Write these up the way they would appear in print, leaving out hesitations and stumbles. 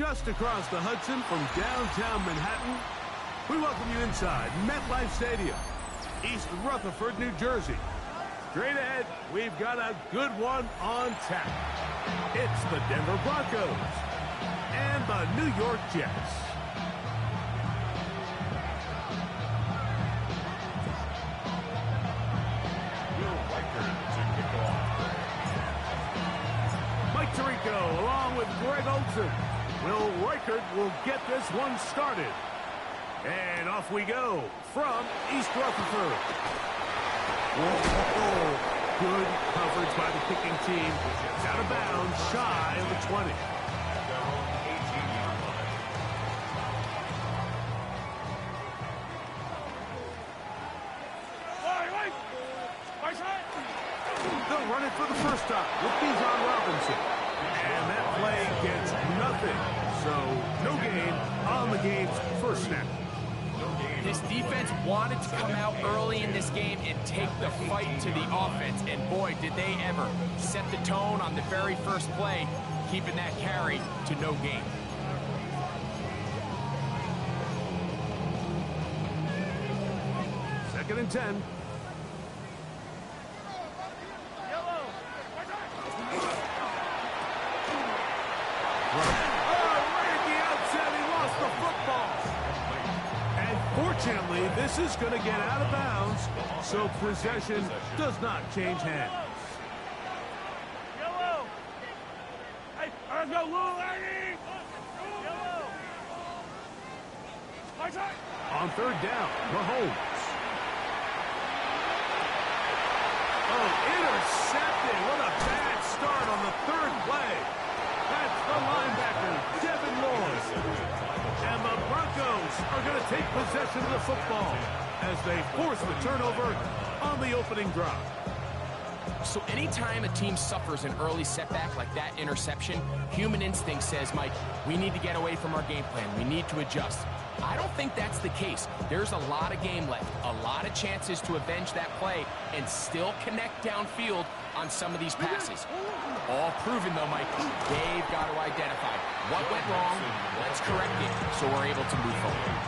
Just across the Hudson from downtown Manhattan, we welcome you inside MetLife Stadium, East Rutherford, New Jersey. Straight ahead, we've got a good one on tap. It's the Denver Broncos and the New York Jets. Mike Tirico along with Greg Olsen. Will Reichert will get this one started. And off we go from East Rutherford. Whoa, good coverage by the kicking team. It's out of bounds, shy of the 20. They'll run it for the first time with Bijan Robinson. And that play gets nothing. So, no gain on the game's first snap. This defense wanted to come out early in this game and take the fight to the offense. And boy, did they ever set the tone on the very first play, keeping that carry to no gain. Second and 10. Fortunately, this is going to get out of bounds, so possession does not change hands. On third down, Mahomes. Oh, intercepted. What a bad start on the third play. That's the linebacker, Devin Lloyd. And the Broncos are going to take possession of the football as they force the turnover on the opening drive. So anytime a team suffers an early setback like that interception, human instinct says, Mike, we need to get away from our game plan. We need to adjust. I don't think that's the case. There's a lot of game left, a lot of chances to avenge that play and still connect downfield on some of these passes. All proven, though, Mike, they've got to identify what went wrong, let's correct it, so we're able to move forward.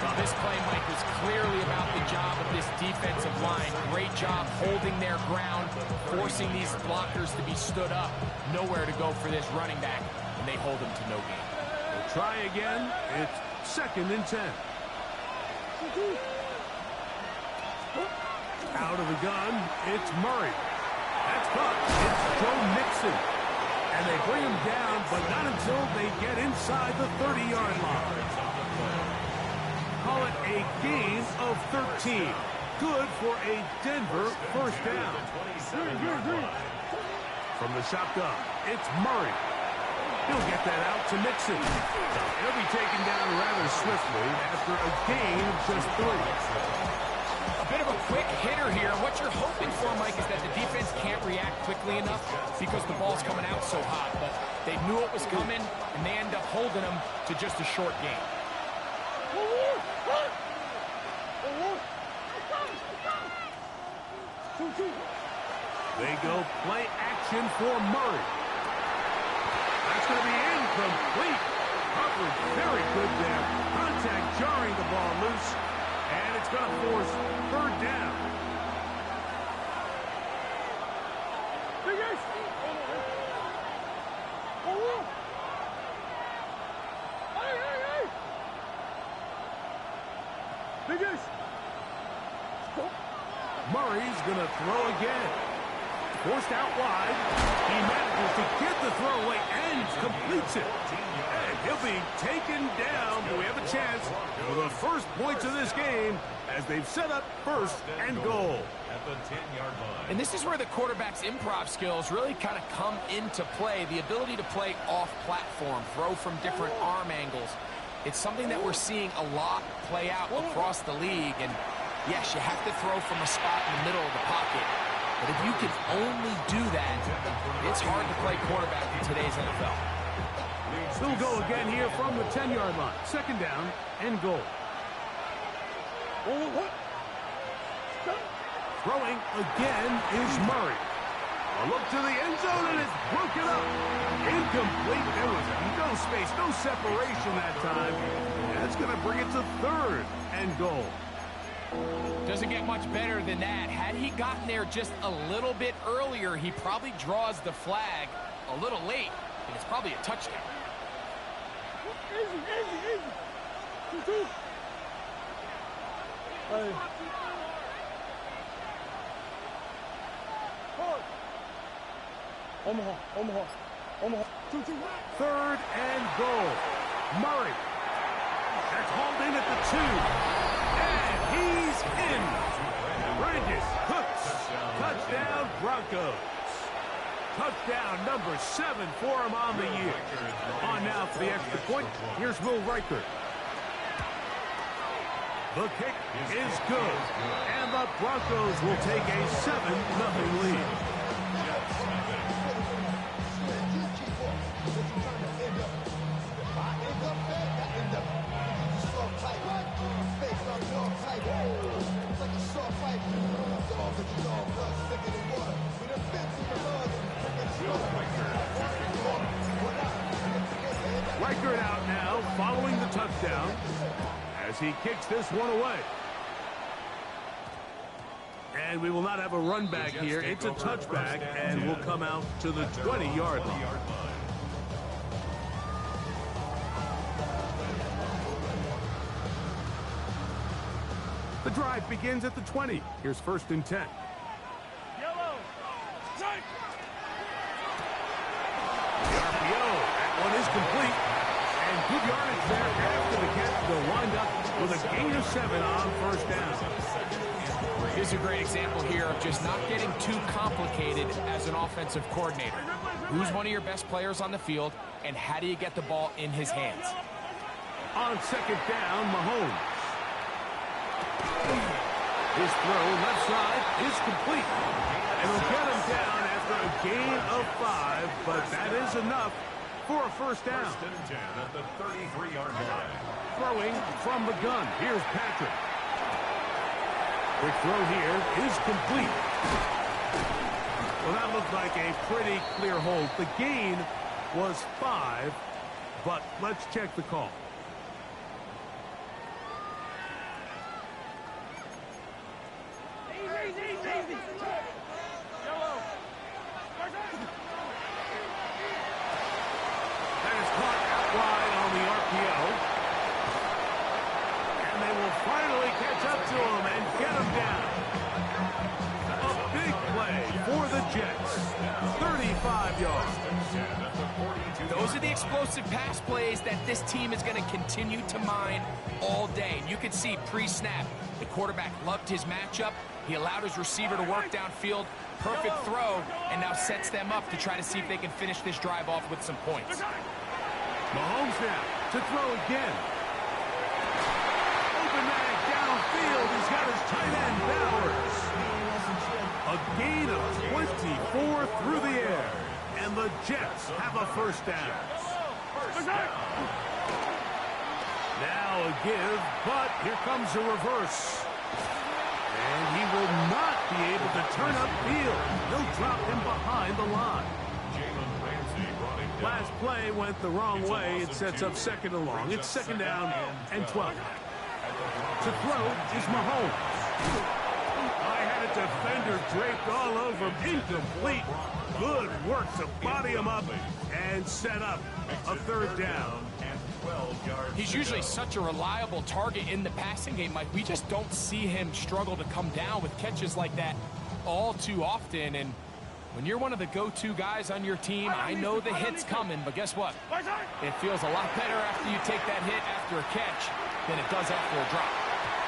Well, this play, Mike, was clearly about the job of this defensive line. Great job holding their ground, forcing these blockers to be stood up. Nowhere to go for this running back, and they hold him to no gain. We'll try again. It's second and 10. Out of the gun, it's Murray. That's caught. It's Joe Mixon. And they bring him down, but not until they get inside the 30-yard line. Call it a gain of 13. Good for a Denver first down. From the shotgun, it's Murray. He'll get that out to Mixon. He'll be taken down rather swiftly after a gain of just 3. A bit of a quick hitter here. What you're hoping for, Mike, is that the defense can't react quickly enough because the ball's coming out so hot. But they knew it was coming, and they end up holding them to just a short gain. They go play action for Murray. That's going to be incomplete. Coverage very good there. Contact jarring the ball loose. And it's going to force third down. Murray's going to throw again. Forced out wide. He manages to get the throw away and completes it. And he'll be taken down. Do we have a chance for the first points of this game as they've set up first and goal? At the 10-yard line. And this is where the quarterback's improv skills really kind of come into play. The ability to play off-platform, throw from different arm angles. It's something that we're seeing a lot play out across the league. And yes, you have to throw from a spot in the middle of the pocket. But if you can only do that, it's hard to play quarterback in today's NFL. We'll go again here from the 10-yard line. Second down and goal. Throwing again is Murray. A look to the end zone, and it's broken up. Incomplete. There was no space, no separation that time. And that's going to bring it to 3rd and goal. Doesn't get much better than that. Had he gotten there just a little bit earlier, he probably draws the flag a little late, and it's probably a touchdown. Easy. Hey. Omaha. 2. 3rd and goal. Murray. That's hauled in at the 2. And he's in. Brandon Cooks. Touchdown, Broncos. Touchdown number 7 for him on the year. On now for the extra point. Here's Will Reichert. The kick is good. And the Broncos will take a 7-0 lead. Reichert out now, following the touchdown, as he kicks this one away. And we will not have a run back here. It's a touchback, and will come out to the 20-yard line. The drive begins at the 20. Here's 1st and 10. Yellow. Strike. The RPO. That one is complete. And good yardage there after the catch. They'll wind up with a gain of 7 on 1st down. Here's a great example here of just not getting too complicated as an offensive coordinator. Who's one of your best players on the field, and how do you get the ball in his hands? On 2nd down, Mahomes. His throw left side is complete. And he'll get him down after a gain of 5, but that is enough for a 1st down. 1st and 10 at the 33-yard line. Throwing from the gun. Here's Patrick. Quick throw here is complete. Well, that looked like a pretty clear hold. The gain was 5, but let's check the call. Easy. Yellow. That is caught out wide on the RPO. And they will finally catch up to him and get him down. A big play for the Jets. 35 yards. Those are the explosive pass plays that this team is going to continue to mine all day. And you can see pre-snap, the quarterback loved his matchup. He allowed his receiver to work downfield. Perfect throw, and now sets them up to try to see if they can finish this drive off with some points. Mahomes now to throw again. Open man downfield. He's got his tight end Bowers. A gain of 24 through the air. And the Jets have a 1st down. Now a give, but here comes a reverse. And he will not be able to turn upfield. They'll drop him behind the line. Last play went the wrong way. It sets up 2nd and long. It's 2nd down and 12. To throw is Mahomes. I had a defender draped all over him. Incomplete. Good work to body him up and set up a 3rd down. He's usually such a reliable target in the passing game, Mike. We just don't see him struggle to come down with catches like that all too often. And when you're one of the go-to guys on your team, I know the hit's coming, but guess what? It feels a lot better after you take that hit after a catch than it does after a drop.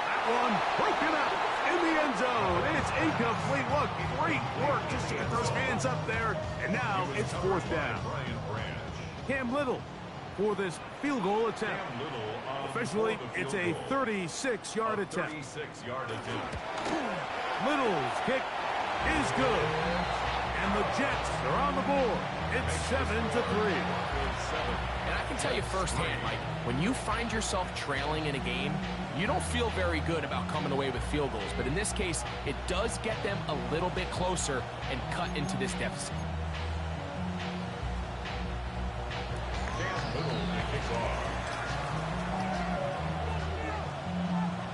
That one broken up in the end zone. It's incomplete. What great work just to get those hands up there. And now it's 4th down. Cam Little for this field goal attempt. Officially, it's a 36-yard attempt. Little's kick is good. And the Jets are on the board. It's 7-3. And I can tell you firsthand, Mike, when you find yourself trailing in a game, you don't feel very good about coming away with field goals. But in this case, it does get them a little bit closer and cut into this deficit.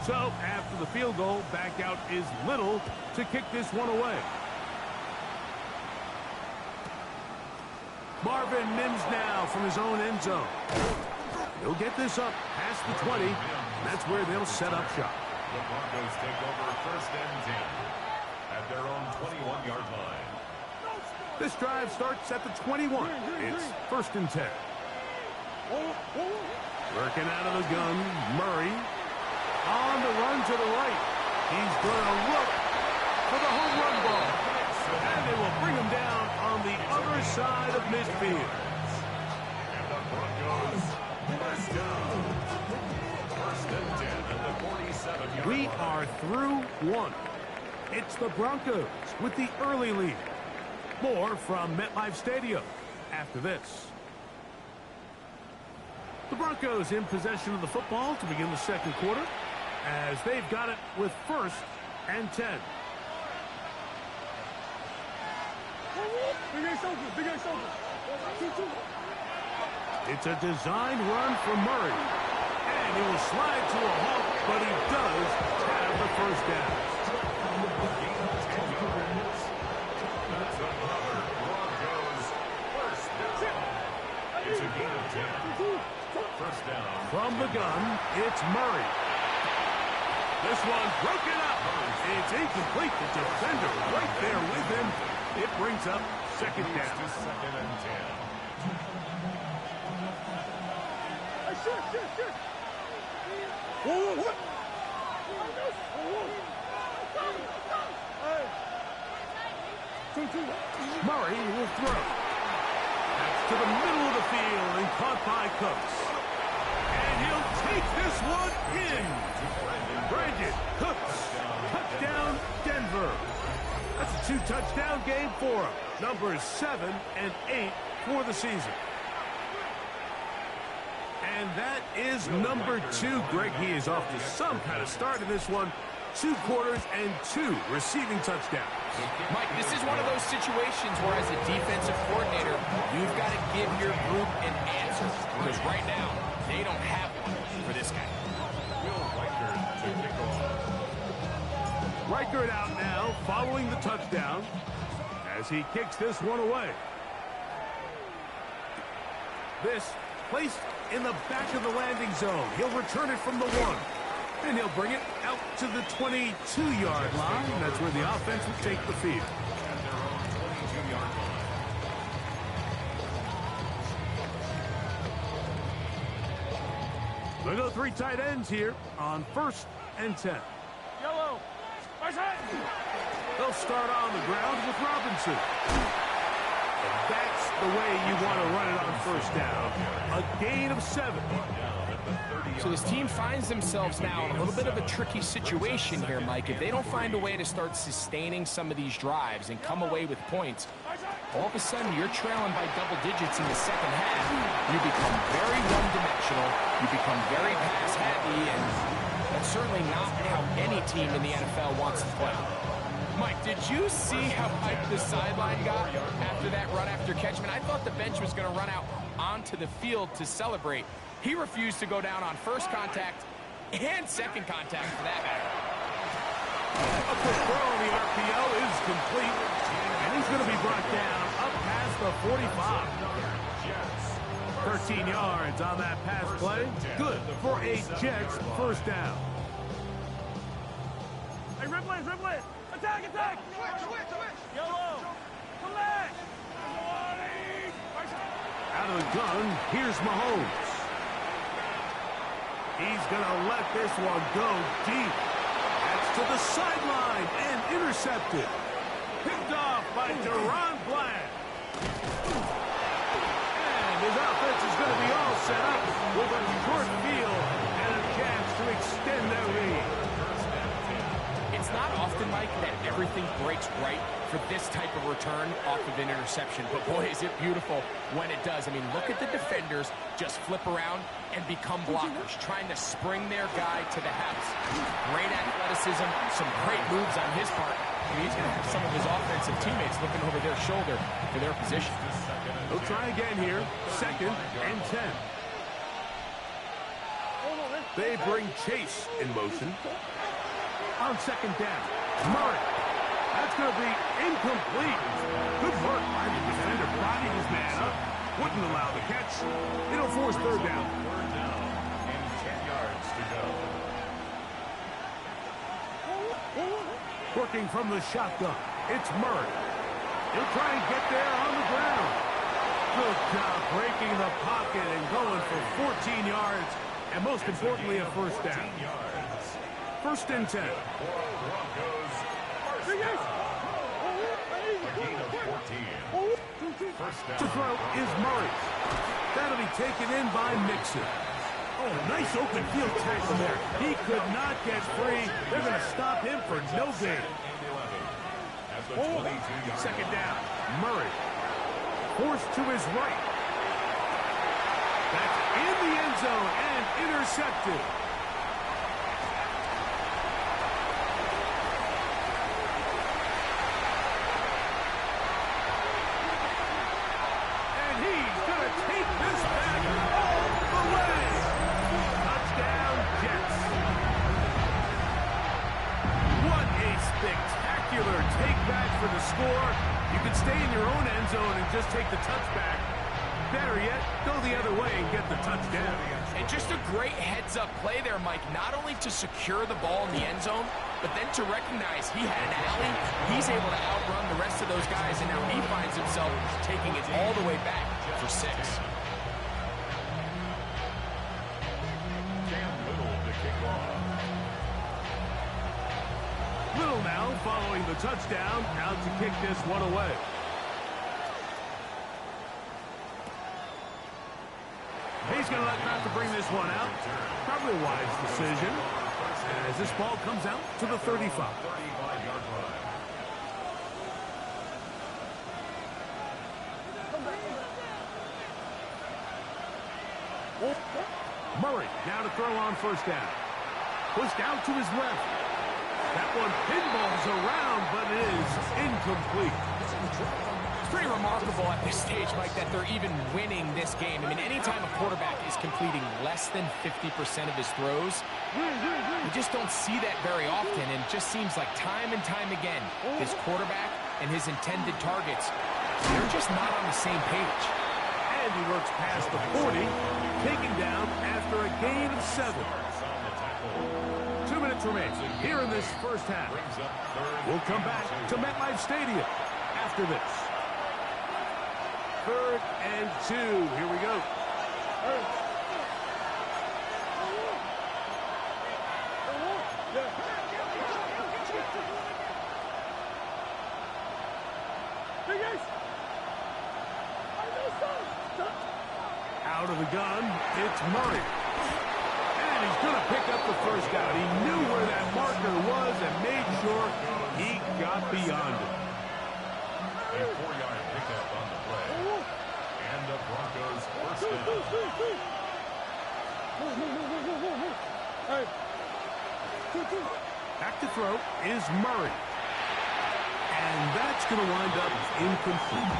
So, after the field goal, back out is Little to kick this one away. Marvin Mims now from his own end zone. He'll get this up past the 20. That's where they'll set up shop. The Broncos take over first and 10 at their own 21-yard line. This drive starts at the 21. It's first and 10. Working out of the gun, Murray. On the run to the right. He's going to look for the home run ball. And they will bring him down on the other side of midfield. And the Broncos first down. First and 10 at the 47-yard line. We are through one. It's the Broncos with the early lead. More from MetLife Stadium after this. The Broncos in possession of the football to begin the second quarter, as they've got it with first and 10. It's a designed run for Murray. And he will slide to a halt, but he does have the first down. That's another Broncos first down. It's a gain of 10. First down. From the gun, it's Murray. This one broken up. It's incomplete. The defender right there with him. It brings up second down. To second and 10. Murray will throw. That's to the middle of the field and caught by Cooks. And he'll take this one in. Brandon Cooks. Touchdown, Denver. That's a 2-touchdown game for him. Numbers 7 and 8 for the season. And that is number 2. Greg, he is off to some kind of start in this one. 2 quarters and 2 receiving touchdowns. Mike, this is one of those situations where as a defensive coordinator, you've got to give your group an answer. Because right now, they don't have one for this guy. Will Reichard to kick off. Reichard out now following the touchdown as he kicks this one away. This placed in the back of the landing zone. He'll return it from the 1. And he'll bring it out to the 22-yard line. That's where the offense will take the field. At their own 22-yard line. We'll go 3 tight ends here on first and 10. Yellow. Right side. They'll start on the ground with Robinson. And that's the way you want to run it on first down. A gain of 7. So this team finds themselves now in a little bit of a tricky situation here, Mike. If they don't find a way to start sustaining some of these drives and come away with points, all of a sudden you're trailing by double digits in the second half. You become very one-dimensional. You become very pass-heavy, and that's certainly not how any team in the NFL wants to play. Mike, did you see how hyped the sideline got after that run after catch? I mean, I thought the bench was going to run out onto the field to celebrate. He refused to go down on first contact and second contact for that matter. A quick throw on the RPO is complete. And he's going to be brought down up past the 45. 13 yards on that pass play. Good for a Jets first down. Hey, Ripley. Attack. Yellow. Come back. Out of the gun, here's Mahomes. He's going to let this one go deep. That's to the sideline and intercepted. Picked off by Deron Bland. And his offense is going to be all set up with a short field and a chance to extend their lead. It's not often, Mike, that everything breaks right for this type of return off of an interception. But boy, is it beautiful when it does. I mean, look at the defenders just flip around and become blockers, trying to spring their guy to the house. Great athleticism, some great moves on his part. I mean, he's going to have some of his offensive teammates looking over their shoulder for their position. They'll try again here. 2nd and 10. They bring Chase in motion. On 2nd down, Murray. That's going to be incomplete. Good work by the defender. Bodied his man up. Wouldn't allow the catch. It'll force 3rd down. 3rd down and 10 yards to go. Working from the shotgun, it's Murray. He'll try and get there on the ground. Good job breaking the pocket and going for 14 yards. And most importantly, a 1st down. 1st and 10. Broncos. First down. A gain of 14. First down. To throw is Murray. That'll be taken in by Mixon. Oh, nice open field tackle there. He could not get free. They're going to stop him for no gain. 2nd down, Murray. Forced to his right. That's in the end zone and intercepted. And he's going to take this back all the way. Touchdown, Jets. What a spectacular take back for the score. You can stay in your own end zone and just take the touchback. Better yet, go the other way and get the touchdown. And just a great heads-up play there, Mike, not only to secure the ball in the end zone, but then to recognize he had an alley. He's able to outrun the rest of those guys, and now he finds himself taking it all the way back for 6. Little now following the touchdown, out to kick this one away. He's going to let Kraft to bring this one out. Probably a wise decision. As this ball comes out to the 35. 35-yard line. Murray now to throw on 1st down. Pushed out to his left. That one pinballs around, but it is incomplete. It's pretty remarkable at this stage, Mike, that they're even winning this game. I mean, anytime a quarterback is completing less than 50% of his throws, you just don't see that very often, and it just seems like time and time again, his quarterback and his intended targets, they're just not on the same page. And he works past the 40, taken down after a gain of 7. 2 minutes remain here in this 1st half. We'll come back to MetLife Stadium after this. 3rd and 2. Here we go. Out of the gun, it's Murray. And he's going to pick up the 1st down. He knew where that marker was and made sure he got beyond it. A 4-yard pickup on the play. And the Broncos 1st down. Back to throw is Murray. And that's going to wind up incomplete.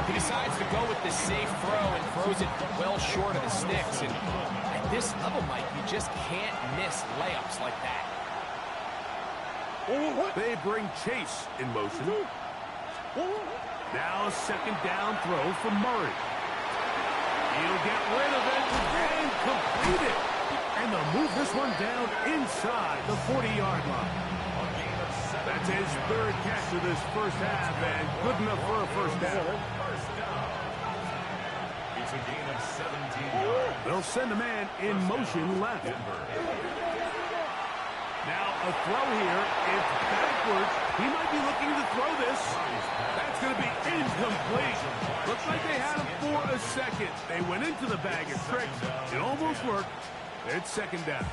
He decides to go with the safe throw and throws it well short of the sticks. And at this level, Mike, you just can't miss layups like that. They bring Chase in motion. Now a 2nd down throw from Murray. He'll get rid of it and complete it. And they'll move this one down inside the 40-yard line. That's his 3rd catch of this 1st half, and good enough for a 1st down. It's a gain of 17 yards. They'll send a man in motion left. Now a throw here. It's backwards. He might be looking to throw this. That's going to be incomplete. Looks like they had him for a second. They went into the bag of tricks. It almost worked. It's 2nd down.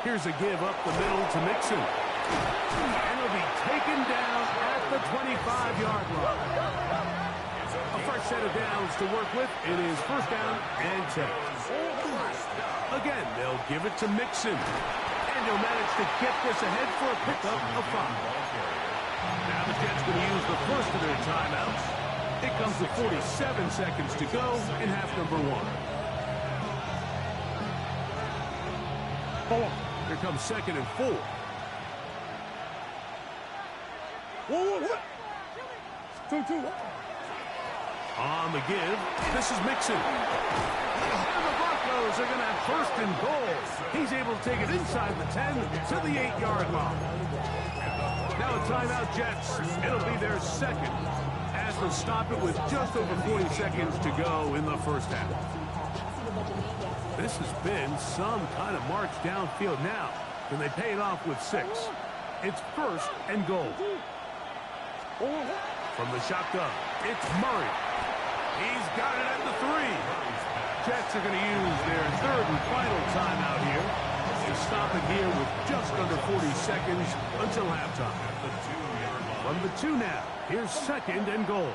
Here's a give up the middle to Mixon. And he'll be taken down at the 25-yard line. A fresh set of downs to work with. It is first down and 10. Again, they'll give it to Mixon. And he'll manage to get this ahead for a pickup of 5. Now the Jets going to use the first of their timeouts. It comes with 47 seconds to go in half number 1. Here comes 2nd and 4. On the give, this is Mixon. And the Broncos are going to have 1st and goal. He's able to take it inside the 10 to the 8-yard line. Now a timeout, Jets. It'll be their 2nd as they'll stop it with just over 40 seconds to go in the first half. This has been some kind of march downfield now, and they pay it off with 6. It's 1st and goal. From the shotgun, it's Murray. He's got it at the 3. Jets are going to use their 3rd and final timeout here to stop it here with just under 40 seconds until halftime. From the 2 now, here's 2nd and goal.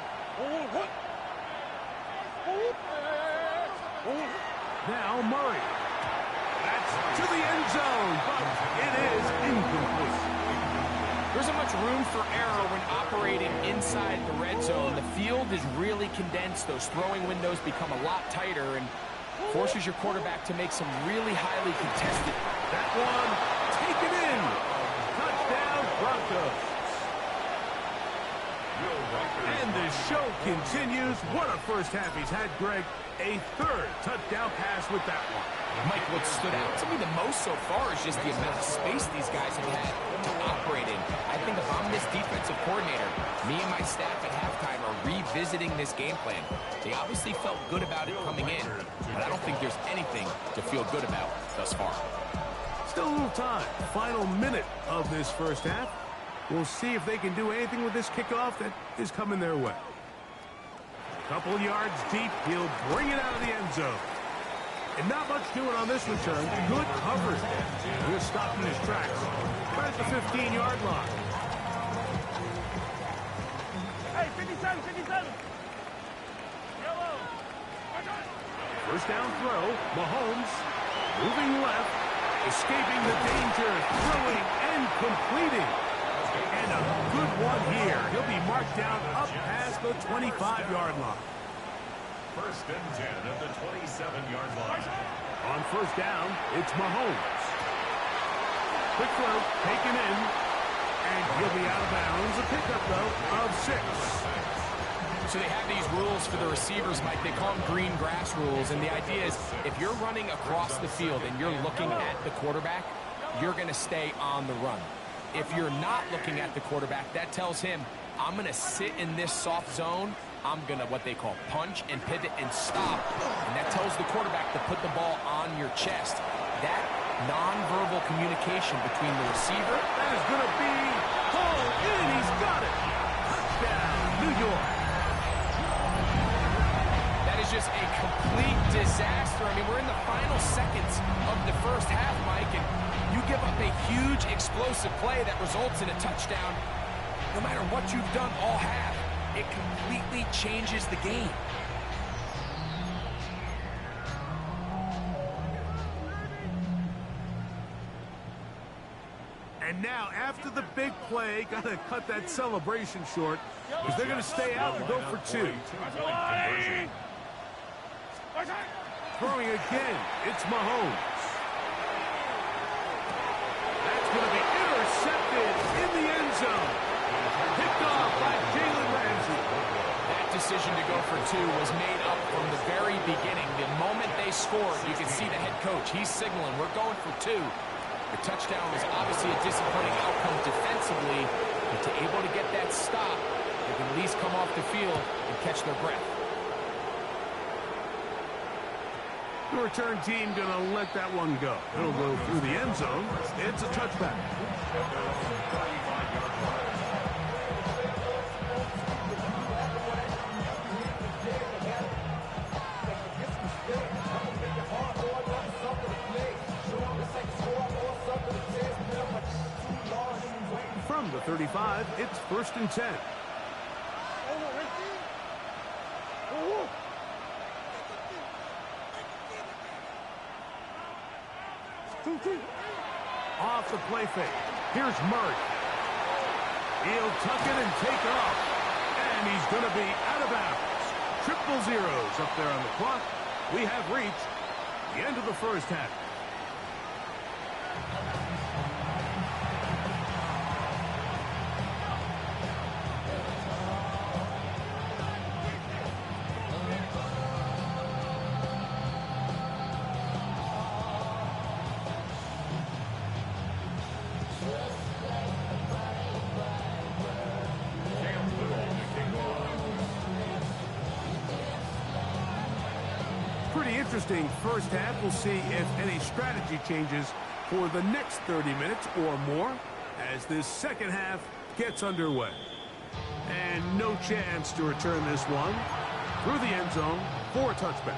Now Murray. That's to the end zone, but it is incomplete. There isn't much room for error when operating inside the red zone. The field is really condensed. Those throwing windows become a lot tighter and forces your quarterback to make some really highly contested. That one, taken in. Touchdown, Broncos. And the show continues. What a first half he's had, Greg. A 3rd touchdown pass with that one. Mike, what stood out to me the most so far is just the amount of space these guys have had to operate in. I think if I'm this defensive coordinator, me and my staff at halftime are revisiting this game plan. They obviously felt good about it coming in, but I don't think there's anything to feel good about thus far. Still a little time. Final minute of this first half. We'll see if they can do anything with this kickoff that is coming their way. Couple yards deep, he'll bring it out of the end zone. And not much doing on this return. Good coverage. He'll stop in his tracks right at the 15-yard line. Hey, 57, 57. Yellow. First down throw. Mahomes moving left, escaping the danger, throwing and completing. And a good one here. He'll be marked down up past the 25-yard line. 1st and 10 at the 27-yard line. On first down, it's Mahomes. Quick throw, taken in, and he'll be out of bounds. A pickup, though, of 6. So they have these rules for the receivers, Mike. They call them green grass rules, and the idea is if you're running across the field and you're looking at the quarterback, you're going to stay on the run. If you're not looking at the quarterback, that tells him, I'm going to sit in this soft zone. I'm going to, what they call, punch and pivot and stop. And that tells the quarterback to put the ball on your chest. That nonverbal communication between the receiver. That is going to be pulled in. He's got it. Touchdown, New York. That is just a complete disaster. I mean, we're in the final seconds of the first half, Mike, and you give up a huge explosive play that results in a touchdown. No matter what you've done all half, it completely changes the game. And now, after the big play, got to cut that celebration short because they're going to stay out and go for 2. Throwing again, it's Mahomes. That's going to be intercepted in the end zone. Picked off by Jalen Ramsey. That decision to go for 2 was made up from the very beginning. The moment they scored, you can see the head coach. He's signaling, we're going for 2. The touchdown was obviously a disappointing outcome defensively, but to able to get that stop, they can at least come off the field and catch their breath. The return team going to let that one go. It'll go through the end zone. It's a touchback. 35. It's 1st and 10. Off the play fake. Here's Murray. He'll tuck it and take off. And he's going to be out of bounds. Triple zeros up there on the clock. We have reached the end of the first half. Pretty interesting first half. We'll see if any strategy changes for the next 30 minutes or more as this second half gets underway. And no chance to return this one through the end zone for a touchback.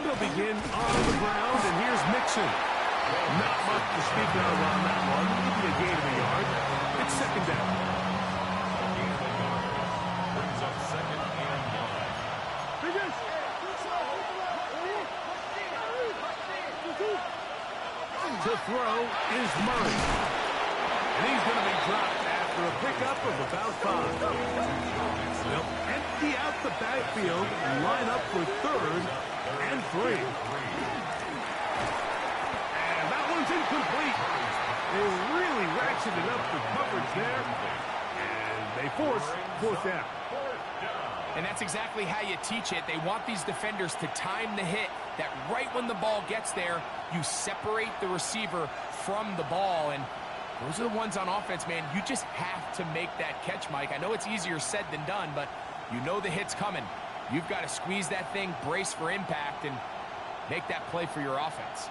They'll begin on the ground, and here's Mixon. Not much to speak of on that one. Maybe a gain of a yard. It's 2nd down. Brings up 2nd and 9. To throw is Murray. And he's going to be dropped after a pickup of about 5. They'll empty out the backfield and line up for 3rd and 3. And that one's incomplete. They really ratcheted up the coverage there. And they force 4th down. And that's exactly how you teach it. They want these defenders to time the hit, that right when the ball gets there, you separate the receiver from the ball. And those are the ones on offense, man. You just have to make that catch, Mike. I know it's easier said than done, but you know the hit's coming. You've got to squeeze that thing, brace for impact, and make that play for your offense.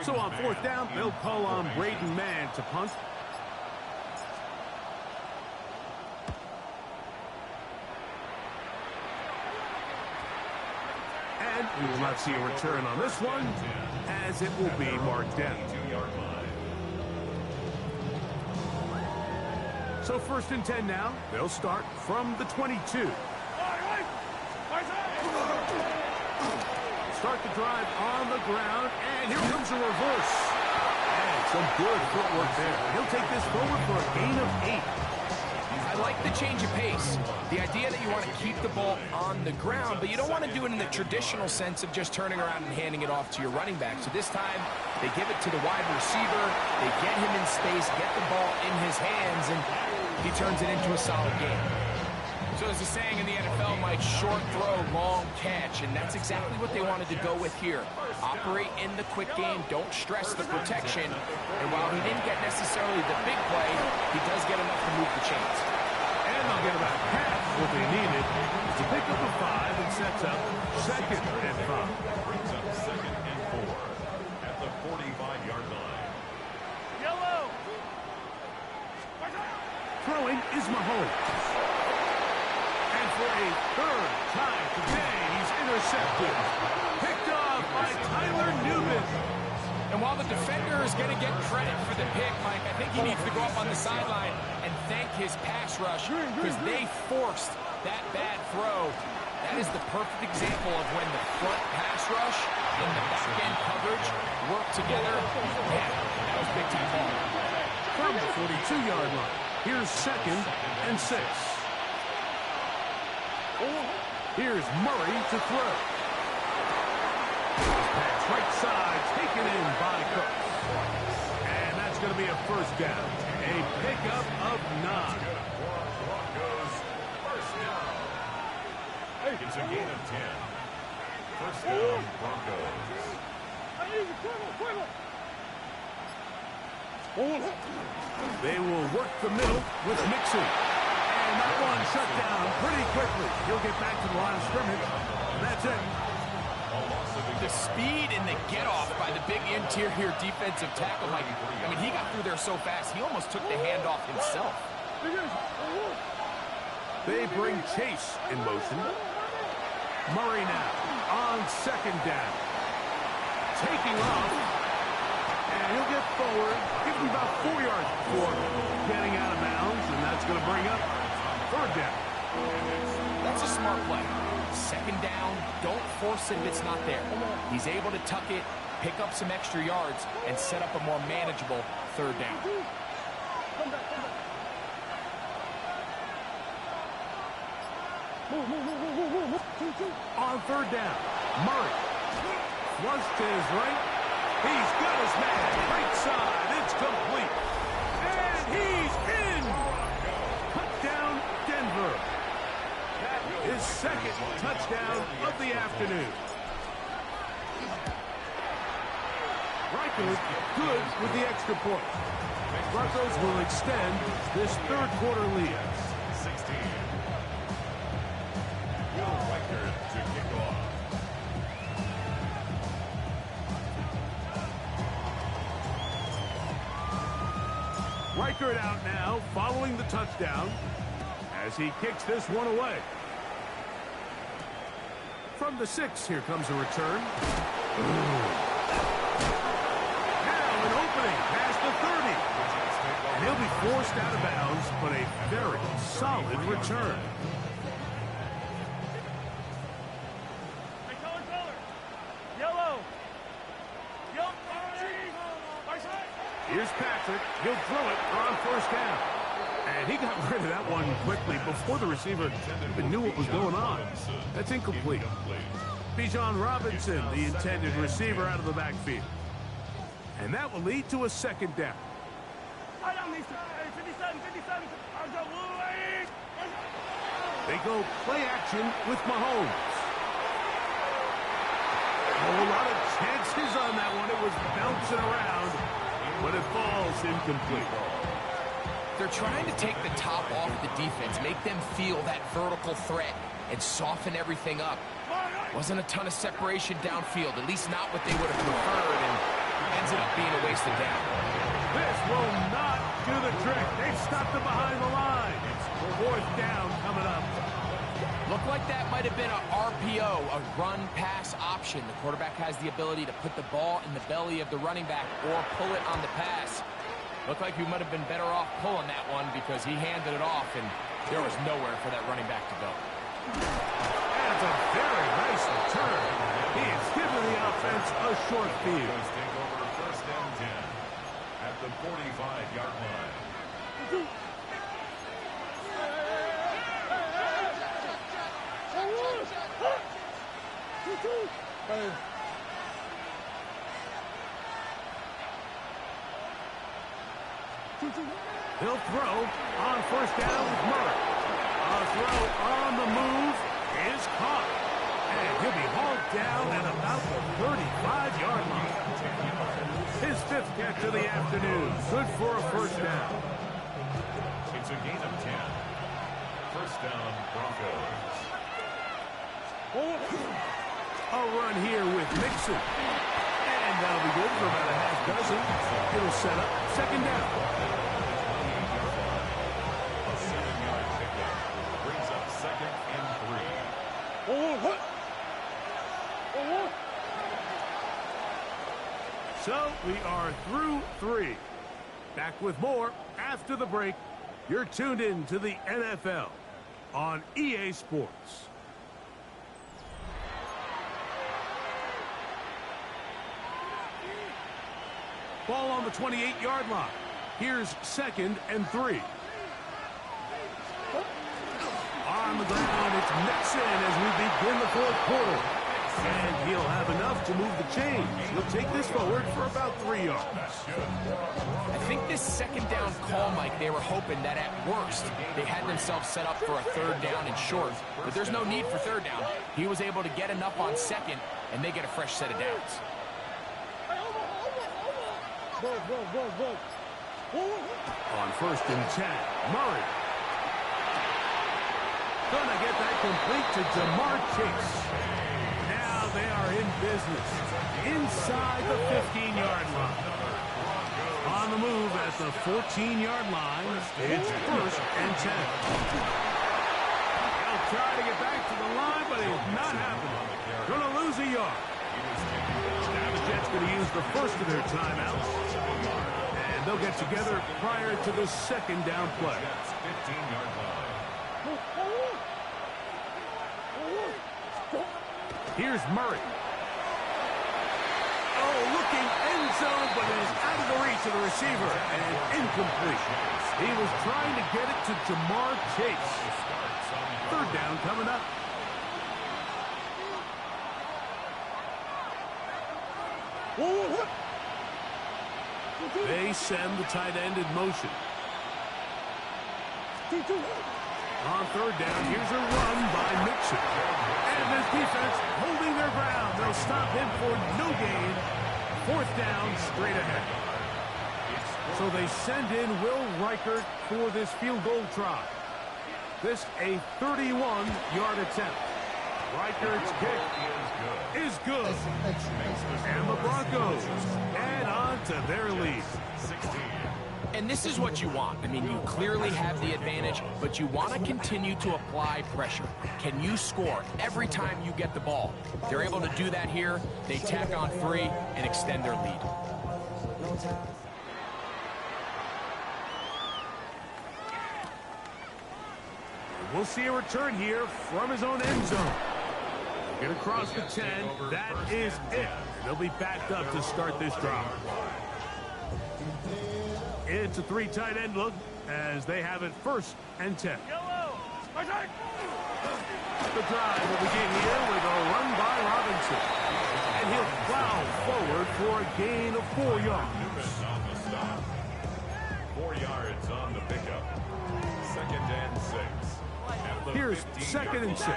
So on 4th down, they'll call on Braden Mann to punt. And we will not see a return on this one, as it will be marked down. So 1st and 10 now. They'll start from the 22. Start the drive on the ground, and here comes a reverse. And some good footwork there. He'll take this forward for a gain of 8. I like the change of pace. The idea that you want to keep the ball on the ground, but you don't want to do it in the traditional sense of just turning around and handing it off to your running back. So this time, they give it to the wide receiver, they get him in space, get the ball in his hands, and he turns it into a solid game. So as the saying in the NFL, Mike, short throw, long catch, and that's exactly what they wanted to go with here. Operate in the quick game, don't stress the protection, and while he didn't get necessarily the big play, he does get enough to move the chains. And they'll get about half what they needed to pick up a 5 and sets up 2nd and 5. Brings up 2nd and 4 at the 45-yard line. Yellow. Throwing is Mahomes. And for a 3rd time today, he's intercepted. Picked off by Tyler Newman. And while the defender is going to get credit for the pick, Mike, I think he needs to go up on the sideline and thank his pass rush because they forced that bad throw. That is the perfect example of when the front pass rush and the back end coverage work together. Yeah, that was big time ball. From the 42-yard line, here's 2nd and 6. Here's Murray to throw. Pass right side, taken in by Cooks. And that's going to be a 1st down. A pickup of 9. Broncos, 1st down. It's a gain of 10. 1st down, Broncos. They will work the middle with Mixon. And that one shut down pretty quickly. He'll get back to the line of scrimmage. And that's it. The speed and the get-off by the big interior defensive tackle, Mike. I mean, he got through there so fast, he almost took the handoff himself. They bring Chase in motion. Murray now on second down. Taking off. And he'll get forward. Give him about 4 yards before getting out of bounds. And that's going to bring up third down. That's a smart play. Second down, don't force it if it's not there. He's able to tuck it, pick up some extra yards, and set up a more manageable third down. On third down, Murray flush to his right. He's got his man right side. It's complete. And he's in. Touchdown, Denver. His second touchdown of the afternoon. Reichert good with the extra point. Broncos will extend this third quarter lead. 16. Will Reichert to kick off. Reichert out now following the touchdown as he kicks this one away. From the 6, here comes a return. Now an opening past the 30. And he'll be forced out of bounds, but a very solid return. Hey, color. Yellow. Here's Patrick. He'll throw it on first down. And he got rid of that one quickly before the receiver even knew what was going on. That's incomplete. Bijan Robinson, the intended receiver, out of the backfield. And that will lead to a second down. They go play action with Mahomes. A lot of chances on that one. It was bouncing around, but it falls incomplete. They're trying to take the top off the defense, make them feel that vertical threat, and soften everything up. Wasn't a ton of separation downfield, at least not what they would have preferred, and ends up being a wasted down. This will not do the trick. They've stopped it behind the line. Fourth down coming up. Looked like that might have been a RPO, a run-pass option. The quarterback has the ability to put the ball in the belly of the running back or pull it on the pass. Looked like he might have been better off pulling that one because he handed it off, and there was nowhere for that running back to go. That's a very nice return. He is giving the offense a short field. Take over first and 10 at the 45-yard line. He'll throw on first down with Murray. A throw on the move is caught. And he'll be hauled down at about the 35-yard line. His 5th catch of the afternoon. Good for a first down. It's a gain of 10. First down, Broncos. A run here with Mixon. And that'll be good for about a half dozen. It'll set up second down. A 7-yard pickup brings up second and 3. So we are through 3. Back with more after the break. You're tuned in to the NFL on EA Sports. Ball on the 28-yard line. Here's second and 3. On the ground, it's Mixon as we begin the fourth quarter. And he'll have enough to move the chains. He'll take this forward for about 3 yards. I think this second down call, Mike, they were hoping that at worst they had themselves set up for a third down and short. But there's no need for third down. He was able to get enough on second, and they get a fresh set of downs. On first and 10, Murray. Gonna get that complete to Jamar Chase. Now they are in business inside the 15-yard line. On the move at the 14-yard line, it's 1st and 10. He'll try to get back to the line, but it's not happening. Going to lose a yard. Now the Jets going to use the first of their timeouts, and they'll get together prior to the 2nd down play. 15-yard line. Here's Murray. Oh, looking end zone, but it is out of the reach of the receiver and incomplete. He was trying to get it to Jamar Chase. 3rd down coming up. They send the tight end in motion. On 3rd down, here's a run by Mixon. And this defense holding their ground. They'll stop him for no gain. 4th down, straight ahead. So they send in Will Reichert for this field goal try. This a 31-yard attempt. Reichert's kick is good. And the Broncos add on to their lead. And this is what you want. I mean, you clearly have the advantage, but you want to continue to apply pressure. Can you score every time you get the ball? They're able to do that here. They tack on 3 and extend their lead. We'll see a return here from his own end zone. Get across the 10. That is it. They'll be backed up to start this drive. It's a 3 tight end look as they have it 1st and 10. The drive will begin here with a run by Robinson. And he'll plow forward for a gain of 4 yards. 4 yards on the pickup. 2nd and 6. Here's 2nd and 6.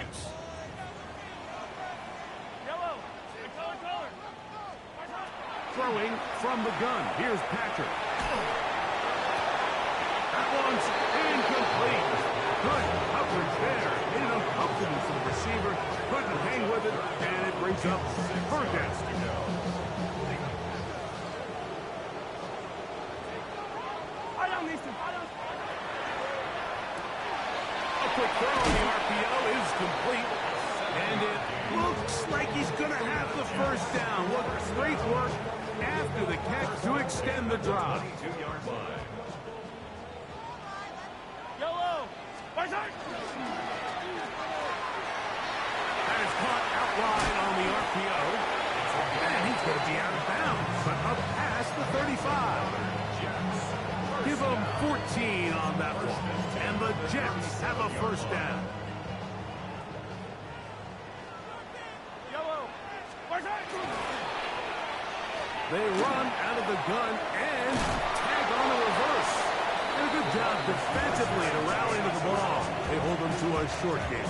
Throwing from the gun. Here's Patrick. That one's incomplete. Good coverage there. In an uncomfortable for the receiver. Couldn't hang with it, and it brings up 3rd down. A quick throw on the RPO is complete. And it looks like he's going to have the 1st down. What great work after the catch to extend the drive. 2-yard line. That is caught out wide on the RPO. And he's going to be out of bounds, but up past the 35. Give them 14 on that one. And the Jets have a 1st down. They run out of the gun and tag on the reverse. And a good job defensively to rally to the ball. They hold them to a short game.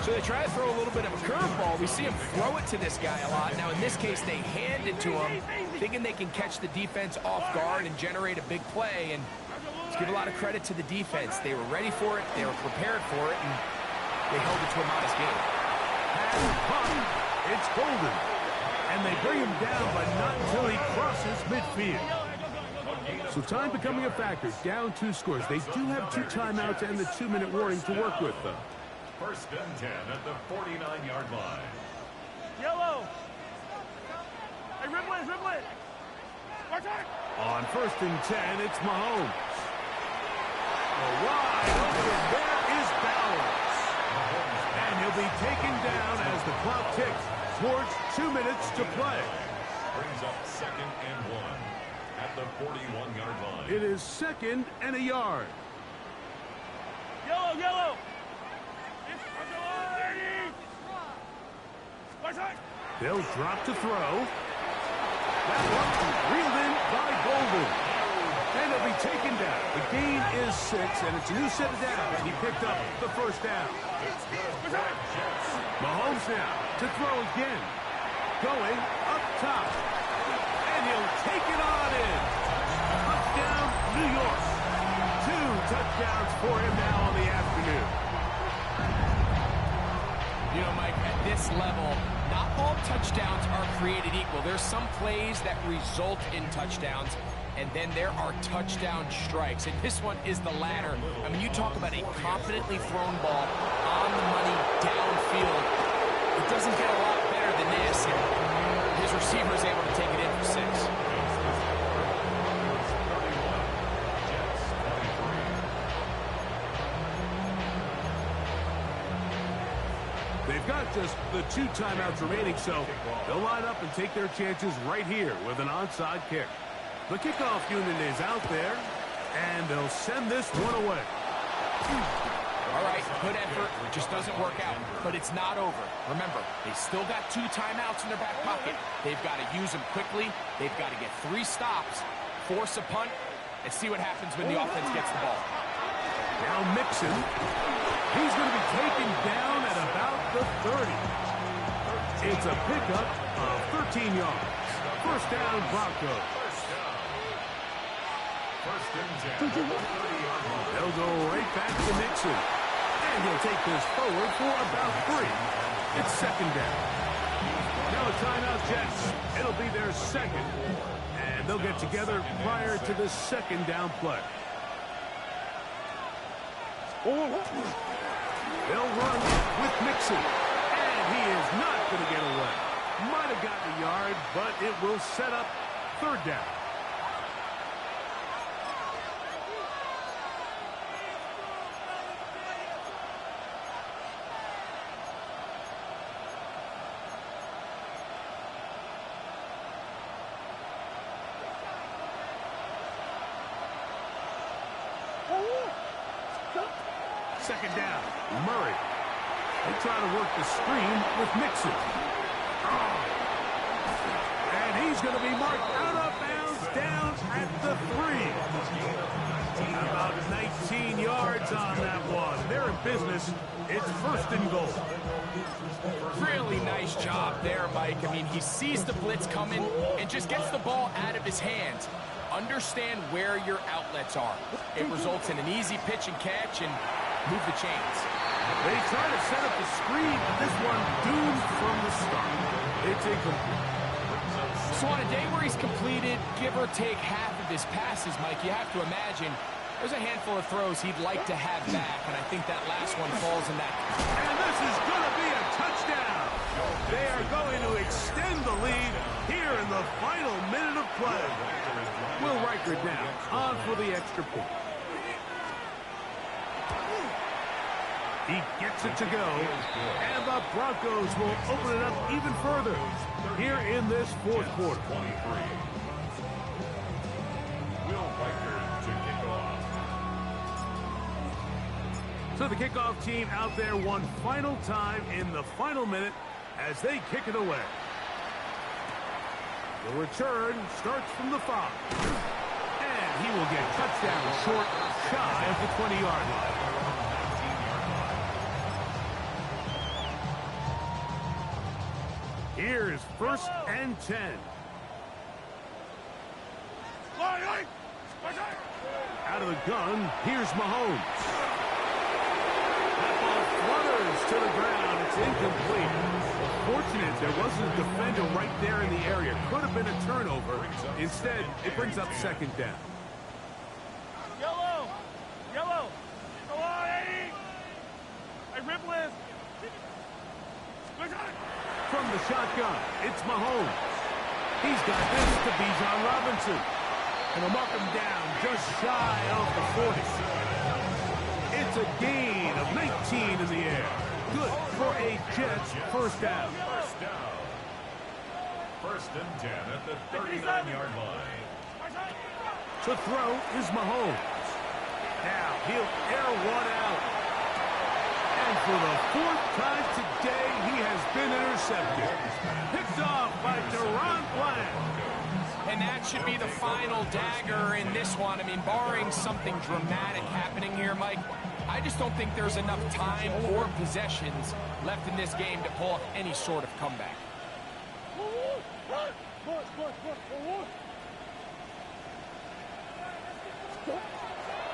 So they try to throw a little bit of a curveball. We see him throw it to this guy a lot. Now, in this case, they hand it to him, thinking they can catch the defense off guard and generate a big play. And let's give a lot of credit to the defense. They were ready for it, they were prepared for it, and they held it to a modest game. It's Golden. And they bring him down, but not until he crosses midfield. So time becoming a factor. Down 2 scores. They do have 2 timeouts and the 2-minute warning to work with, though. 1st and 10 at the 49-yard line. Hey, Riblet! On 1st and 10, it's Mahomes. Wide open. There is Bowers. And he'll be taken down as the clock ticks towards 2 minutes to play. Brings up 2nd and 1 at the 41-yard line. It is 2nd and a yard. Yellow! They'll drop to throw. That one reeled in by Golden. And he'll be taken down. The gain is 6, and it's a new set of downs. He picked up the 1st down. Mahomes now to throw again. Going up top. And he'll take it on in. Touchdown, New York. 2 touchdowns for him now on the afternoon. You know, Mike, at this level, Not all touchdowns are created equal. There's some plays that result in touchdowns, and then there are touchdown strikes. And this one is the latter. I mean, you talk about a confidently thrown ball on the money downfield. It doesn't get a lot better than this. And his receiver is able to take it in for 6. They've got just the 2 timeouts remaining, so they'll line up and take their chances right here with an onside kick. The kickoff unit is out there, and they'll send this one away. All right, good effort. It just doesn't work out, but it's not over. Remember, they still got 2 timeouts in their back pocket. They've got to use them quickly. They've got to get 3 stops, force a punt, and see what happens when the offense gets the ball. Now Mixon. He's going to be taken down at about the 30. It's a pickup of 13 yards. First down, Broncos. First and 10. They'll go right back to Mixon. And he'll take this forward for about 3. It's second down. Now a timeout, Jets. It'll be their second. And they'll get together prior to the second down play. They'll run with Mixon. And he is not going to get away. Might have gotten a yard, but it will set up third down. Second down, Murray. They try to work the screen with Mixon. And he's going to be marked out of bounds down at the 3. About 19 yards on that one. They're in business. It's first and goal. Really nice job there, Mike. I mean, he sees the blitz coming and just gets the ball out of his hands. Understand where your outlets are. It results in an easy pitch and catch and move the chains. They try to set up the screen, but this one doomed from the start. It's incomplete. So on a day where he's completed, give or take half of his passes, Mike, you have to imagine there's a handful of throws he'd like to have back, and I think that last one falls in that. And this is going to be a touchdown. They are going to extend the lead here in the final minute of play. Will Riker down on for the extra point. He gets it to go, and the Broncos will open it up even further here in this fourth quarter. 23. Will Riker to kick off. So the kickoff team out there one final time in the final minute as they kick it away. The return starts from the 5. And he will get touchdown short, shy of the 20-yard line. Here's first and 10. Out of the gun, here's Mahomes. That ball flutters to the ground. It's incomplete. Fortunate there wasn't a defender right there in the area. Could have been a turnover. Instead, it brings up second down. Yellow! Yellow! Go on, Eddie! Hey, Ripley! From the shotgun, it's Mahomes. He's got this to Bijan Robinson. And he'll mark him down just shy of the 40. It's a gain of 19 in the air. Good for a Jets first down. First down. First and 10 at the 39-yard line. To throw is Mahomes. Now he'll air one out. And for the 4th time today, he has been intercepted. Picked off by Deron Bland. And that should be the final dagger in this one. I mean, barring something dramatic happening here, Mike, I just don't think there's enough time or possessions left in this game to pull off any sort of comeback.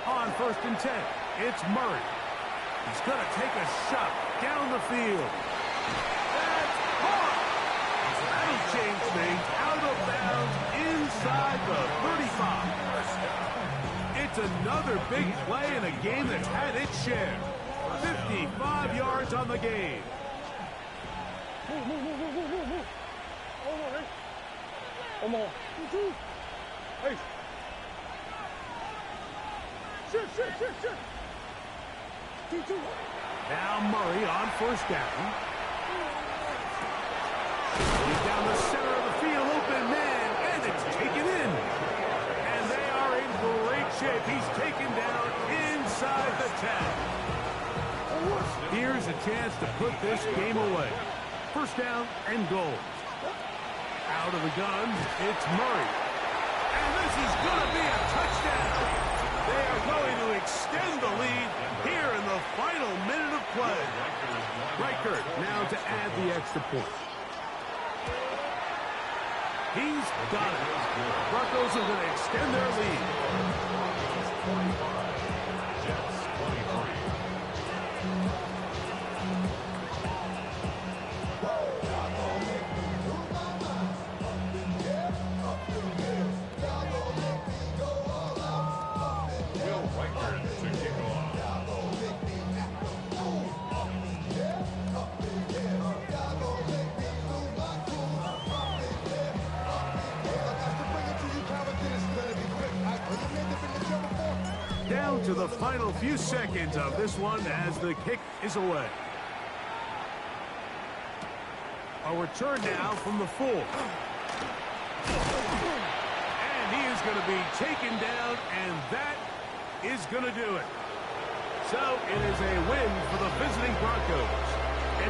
On first and 10, it's Murray. He's going to take a shot down the field. That's caught! change things out of bounds inside the 35. It's another big play in a game that's had its share. 55 yards on the game. Now Murray on first down. He's down the center of the field, open man, and it's taken in. And they are in great shape. He's taken down inside the 10. Here's a chance to put this game away. First down and goal. Out of the gun, it's Murray. And this is going to be a touchdown. They are going to extend the lead here in the final minute of play. Reichert now to add the extra point. He's got it. Broncos are going to extend their lead. Jets 23. Will Reichert to kick off. Down to the final few seconds of this one as the kick is away. A return now from the 4. And he is going to be taken down, and that is going to do it. So it is a win for the visiting Broncos.